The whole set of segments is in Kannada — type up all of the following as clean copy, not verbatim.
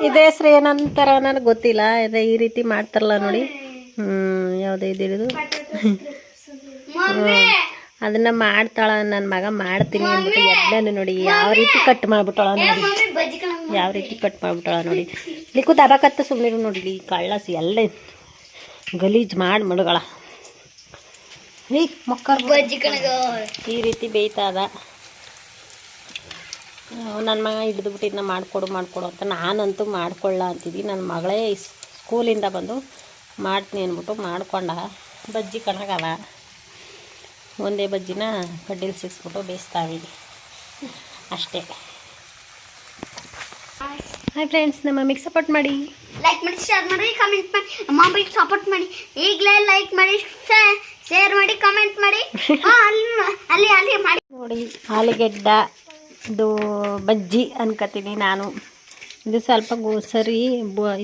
ಇದೇ ಹೆಸ್ರು ಏನಂತಾರ ನನಗೆ ಗೊತ್ತಿಲ್ಲ. ಅದೇ ಈ ರೀತಿ ಮಾಡ್ತಾರಲ್ಲ ನೋಡಿ. ಯಾವುದೇ ಇದಿರೋದು ಅದನ್ನ ಮಾಡ್ತಾಳ ನನ್ನ ಮಗ. ಮಾಡ್ತೀನಿ ಅಂದ್ಬಿಟ್ಟು ಎಲ್ಲನೂ ನೋಡಿ ಯಾವ ರೀತಿ ಕಟ್ ಮಾಡ್ಬಿಟ್ಟಾಳ ನೋಡಿ. ಯಾವ ರೀತಿ ಕಟ್ ಮಾಡ್ಬಿಟ್ಟಾಳ ನೋಡಿ. ಲಿಕ್ಕು ದಬಾಕತ್ತ ಸುಮ್ಮನೆ ನೋಡಿ. ಕಳ್ಳಸಿ ಎಲ್ಲ ಗಲೀಜು ಮಾಡಿ ಮಡುಗಳ ಈ ಮಕ್ಕಳು ಈ ರೀತಿ ಬೇಯ್ತದ. ನನ್ನ ಮಗ ಹಿಡಿದ್ಬಿಟ್ಟು ಇದನ್ನ ಮಾಡಿಕೊಡು ಅಂತ ನಾನಂತೂ ಮಾಡ್ಕೊಳ್ಳ ಅಂತಿದ್ವಿ. ನನ್ನ ಮಗಳೇ ಸ್ಕೂಲಿಂದ ಬಂದು ಮಾಡ್ತೀನಿ ಅಂದ್ಬಿಟ್ಟು ಮಾಡ್ಕೊಂಡ. ಬಜ್ಜಿ ಕಣಗಲ್ಲ, ಒಂದೇ ಬಜ್ಜಿನ ಕಡ್ಡಿಲಿ ಸಿಕ್ಸ್ಬಿಟ್ಟು ಬೇಯಿಸ್ತಾವೆ ಅಷ್ಟೇ. ಹಾಯ್ ಫ್ರೆಂಡ್ಸ್, ನಮ್ಮ ಮಮ್ಮಿಗೆ ಸಪೋರ್ಟ್ ಮಾಡಿ, ಲೈಕ್ ಮಾಡಿ, ಶೇರ್ ಮಾಡಿ, ಕಮೆಂಟ್ ಮಾಡಿ. ಮಮ್ಮಿಗೆ ಸಪೋರ್ಟ್ ಮಾಡಿ. ಈಗಲೇ ಲೈಕ್ ಮಾಡಿ, ಶೇರ್ ಮಾಡಿ, ಕಮೆಂಟ್ ಮಾಡಿ. ಅಲ್ಲಿ ಅಲ್ಲಿ ಮಾಡಿ ನೋಡಿ. ಆಲೂಗೆಡ್ಡ ಇದು ಬಜ್ಜಿ ಅನ್ಕೋತೀನಿ ನಾನು. ಇದು ಸ್ವಲ್ಪ ಸರಿ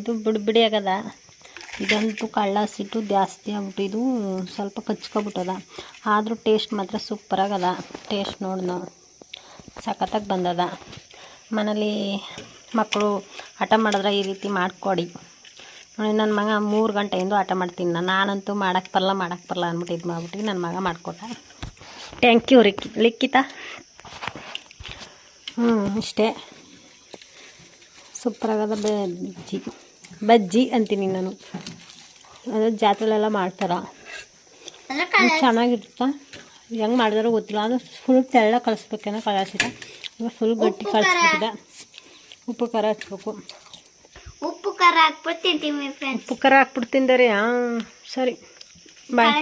ಇದು ಬಿಡಿ ಆಗದ. ಇದಂತೂ ಕಳ್ಳ ಸಿಟ್ಟು ಜಾಸ್ತಿ ಆಗ್ಬಿಟ್ಟು ಇದು ಸ್ವಲ್ಪ ಕಚ್ಕೊಬಿಟ್ಟದ. ಆದರೂ ಟೇಸ್ಟ್ ಮಾತ್ರ ಸೂಪರಾಗದ. ಟೇಸ್ಟ್ ನೋಡಿದ ಸಖತ್ತಾಗಿ ಬಂದದ. ಮನೇಲಿ ಮಕ್ಕಳು ಹಠ ಮಾಡಿದ್ರೆ ಈ ರೀತಿ ಮಾಡಿಕೊಡಿ. ನೋಡಿ, ನನ್ನ ಮಗ 3 ಗಂಟೆಯಿಂದ ಹಠ ಮಾಡ್ತೀನಿ. ನಾನಂತೂ ಮಾಡೋಕ್ಕೆ ಬರಲ್ಲ ಅಂದ್ಬಿಟ್ಟು ಇದು ಮಾಡ್ಬಿಟ್ಟು ನನ್ನ ಮಗ ಮಾಡಿಕೊಟ್ಟ. ಥ್ಯಾಂಕ್ ಯು ಲಿಖಿತ. ಇಷ್ಟೇ ಸೂಪರಾಗದ ಬಜ್ಜಿ ಅಂತೀನಿ ನಾನು. ಅದು ಜಾತ್ರೆಲೆಲ್ಲ ಮಾಡ್ತಾರೆ, ಚೆನ್ನಾಗಿರುತ್ತೆ. ಹೆಂಗೆ ಮಾಡಿದಾರೋ ಗೊತ್ತಿಲ್ಲ. ಅದು ಫುಲ್ ತೆಳ್ಳ ಕಳಿಸ್ಬೇಕೇನೋ ಕಳಿಸಿದ. ಇವಾಗ ಫುಲ್ ಗಟ್ಟಿ ಕಳಿಸ್ಬಿಟ್ಟಿದೆ. ಉಪ್ಪು ಖಾರ ಹಚ್ಬೇಕು. ಉಪ್ಪು ಖಾರ ಹಾಕ್ಬಿಟ್ಟು ತಿಂತೀವಿ ಫ್ರೆಂಡ್ಸ್. ಉಪ್ಪು ಖಾರ ಹಾಕ್ಬಿಟ್ಟು ತಿಂದರೆ ಸರಿ. ಬಾಯ್.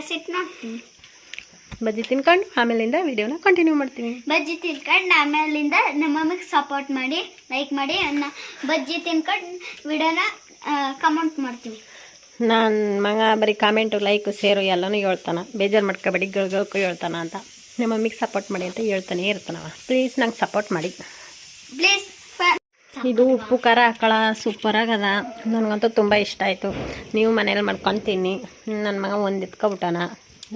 ಬಜ್ಜಿ ತಿನ್ಕೊಂಡು ಆಮೇಲಿಂದ ವಿಡಿಯೋನ ಕಂಟಿನ್ಯೂ ಮಾಡ್ತೀನಿ. ಬಜ್ಜಿ ತಿನ್ಕೊಂಡು ಆಮೇಲಿಂದ ನಮ್ಮ ಮಮ್ಮಿಗೆ ಸಪೋರ್ಟ್ ಮಾಡಿ, ಲೈಕ್ ಮಾಡಿ. ಬಜ್ಜಿ ತಿನ್ಕೊಂಡು ವಿಡಿಯೋನ ಕಮೆಂಟ್ ಮಾಡ್ತೀವಿ. ನನ್ನ ಮಗ ಬರೀ ಕಾಮೆಂಟು, ಲೈಕು, ಶೇರು ಎಲ್ಲನೂ ಹೇಳ್ತಾನೆ. ಬೇಜಾರು ಮಾಡ್ಕೊಬೇಡಿ, ಗಳಿಗೂ ಹೇಳ್ತಾನೆ ಅಂತ. ನಮ್ಮ ಮಮ್ಮಿಗೆ ಸಪೋರ್ಟ್ ಮಾಡಿ ಅಂತ ಹೇಳ್ತಾನೆ ಇರ್ತಾನವ. ಪ್ಲೀಸ್ ನಂಗೆ ಸಪೋರ್ಟ್ ಮಾಡಿ ಪ್ಲೀಸ್. ಇದು ಉಪ್ಪು ಖಾರ ಹಾಕಳ ಸೂಪರಾಗದ. ನನಗಂತೂ ತುಂಬ ಇಷ್ಟ ಆಯಿತು. ನೀವು ಮನೇಲಿ ಮಾಡ್ಕೊಂಡು ತಿನ್ನಿ. ನನ್ನ ಮಗ ಒಂದು ಎತ್ಕೊಬಿಟ್ಟಾನ.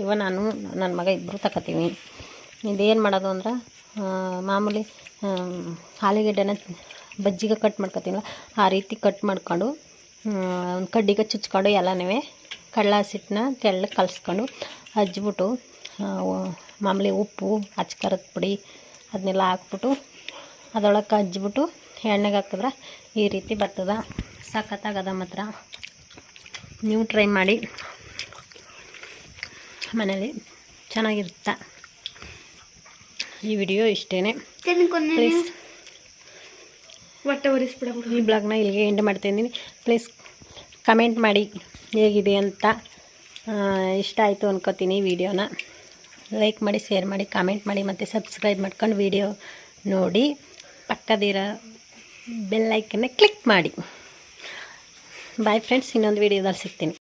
ಇವಾಗ ನಾನು ನನ್ನ ಮಗ ಇಬ್ಬರು ತಗೋತೀವಿ. ಇದೇನು ಮಾಡೋದು ಅಂದ್ರೆ ಮಾಮೂಲಿ ಆಲೂಗೆಡ್ಡೆನ ಬಜ್ಜಿಗೆ ಕಟ್ ಮಾಡ್ಕೊತೀವಲ್ಲ ಆ ರೀತಿ ಕಟ್ ಮಾಡ್ಕೊಂಡು ಒಂದು ಕಡ್ಡಿಗೆ ಚುಚ್ಕೊಂಡು ಎಲ್ಲನೂ ಕಡಲ ಹಸಿಟ್ಟನ್ನ ತೆಳ್ಳಗೆ ಕಲಿಸ್ಕೊಂಡು ಹಚ್ಬಿಟ್ಟು ಮಾಮೂಲಿ ಉಪ್ಪು, ಅಚ್ಕಾರದ ಪುಡಿ ಅದನ್ನೆಲ್ಲ ಹಾಕ್ಬಿಟ್ಟು ಅದರೊಳಗೆ ಹಚ್ಬಿಟ್ಟು ಎಣ್ಣೆಗೆ ಹಾಕಿದ್ರೆ ಈ ರೀತಿ ಬರ್ತದ. ಸಖತ್ತಾಗದ ಮಾತ್ರ. ನೀವು ಟ್ರೈ ಮಾಡಿ ಮನೇಲಿ, ಚೆನ್ನಾಗಿರುತ್ತೆ. ಈ ವಿಡಿಯೋ ಇಷ್ಟೇ. ಪ್ಲೀಸ್ ಈ ಬ್ಲಾಗ್ನ ಇಲ್ಲಿಗೆ ಎಂಡ್ ಮಾಡ್ತಾಯಿದ್ದೀನಿ. ಪ್ಲೀಸ್ ಕಮೆಂಟ್ ಮಾಡಿ ಹೇಗಿದೆ ಅಂತ. ಇಷ್ಟ ಆಯಿತು ಅನ್ಕೋತೀನಿ ವಿಡಿಯೋನ. ಲೈಕ್ ಮಾಡಿ, ಶೇರ್ ಮಾಡಿ, ಕಾಮೆಂಟ್ ಮಾಡಿ ಮತ್ತು ಸಬ್ಸ್ಕ್ರೈಬ್ ಮಾಡ್ಕೊಂಡು ವಿಡಿಯೋ ನೋಡಿ ಪಕ್ಕದಿರೋ ಬೆಲ್ ಐಕನ್ನ ಕ್ಲಿಕ್ ಮಾಡಿ. ಬಾಯ್ ಫ್ರೆಂಡ್ಸ್, ಇನ್ನೊಂದು ವಿಡಿಯೋದಲ್ಲಿ ಸಿಗ್ತೀನಿ.